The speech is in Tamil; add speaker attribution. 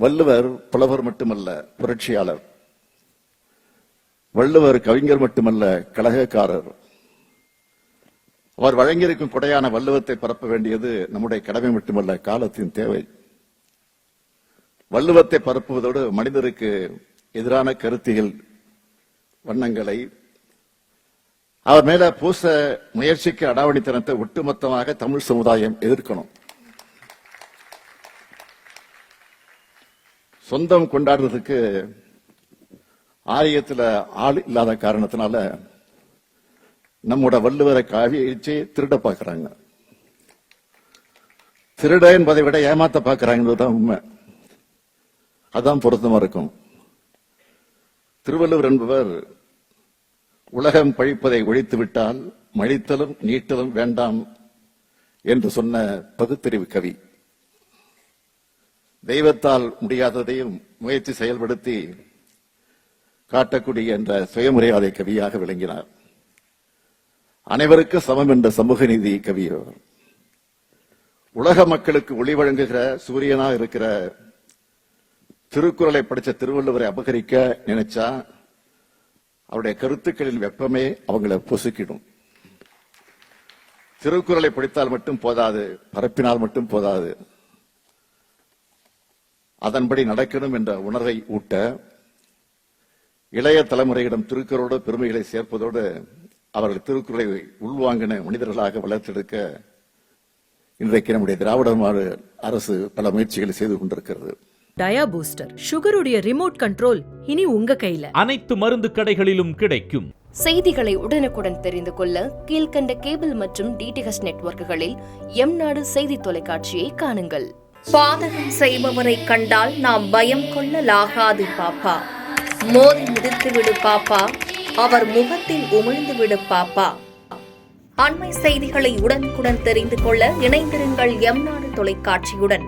Speaker 1: வள்ளுவர் புலவர் மட்டுமல்ல, புரட்சியாளர். வள்ளுவர் கவிஞர் மட்டுமல்ல, கலகக்காரர். அவர் வழங்கியிருக்கும் கொடையான வள்ளுவத்தை பரப்ப வேண்டியது நம்முடைய கடமை மட்டுமல்ல, காலத்தின் தேவை. வள்ளுவத்தை பரப்புவதோடு மனிதருக்கு எதிரான கருத்தியல் வண்ணங்களை அவர் மேல பூச முயற்சிக்கு அடாவடித்தனத்தை ஒட்டுமொத்தமாக தமிழ் சமுதாயம் எதிர்க்கணும். சொந்தம் கொண்டாடுறதுக்கு ஆரியத்துல ஆள் இல்லாத காரணத்தினால நம்மோட வள்ளுவரை காவியடிச்சு திருட பாக்குறாங்க. திருட என்பதை விட ஏமாத்த பாக்குறாங்கன்றதுதான் உண்மை. அதான் பொருத்தமா இருக்கும். திருவள்ளுவர் என்பவர் உலகம் பழிப்பதை ஒழித்துவிட்டால் மழித்தலும் நீட்டலும் வேண்டாம் என்று சொன்ன பகுத்தறிவு கவி. தெய்வத்தால் முடியாததையும் முயற்சி செயல்படுத்தி காட்டக்கூடிய என்ற சுயமரியாதை கவியாக விளங்கினார். அனைவருக்கும் சமம் என்ற சமூக நீதி கவி. உலக மக்களுக்கு ஒளி வழங்குகிற சூரியனாக இருக்கிற திருக்குறளை படித்த திருவள்ளுவரை அபகரிக்க நினைச்சா அவருடைய கருத்துக்களின் வெப்பமே அவங்களை பொசுக்கிடும். திருக்குறளை படித்தால் மட்டும் போதாது, பரப்பினால் மட்டும் போதாது, அதன்படி நடக்கணும் என்ற உணர்வை ஊட்ட இளைய தலைமுறையிடம் திருக்குறளோடு பெருமைகளை சேர்ப்பதோடு அவர்கள் திருக்குறளை உள்வாங்கின மனிதர்களாக வளர்த்தெடுக்க இன்றைக்கு நம்முடைய திராவிட மாடல் அரசு பல முயற்சிகளை செய்து கொண்டிருக்கிறது.
Speaker 2: டயா பூஸ்டர் சுகருடைய ரிமோட் கண்ட்ரோல் இனி உங்க கையில.
Speaker 3: அனைத்து மருந்து கடைகளிலும் கிடைக்கும்.
Speaker 4: செய்திகளை உடனுக்குடன் தெரிந்து கொள்ள கீழ்கண்ட கேபிள் மற்றும் டிடிஎச் நெட்வொர்க்குகளில் எம்நாடு செய்தி தொலைக்காட்சியை காணுங்கள். பாதகம் செய்பவரை கண்டால் நாம் பயம் கொள்ளலாகாது பாப்பா. மோதி மிதித்து விடு பாப்பா, அவர் முகத்தில் உமிழ்ந்து விடு பாப்பா. அண்மை செய்திகளை உடனுக்குடன் தெரிந்து கொள்ள இணைந்திருங்கள் எம்நாடு தொலைக்காட்சியுடன்.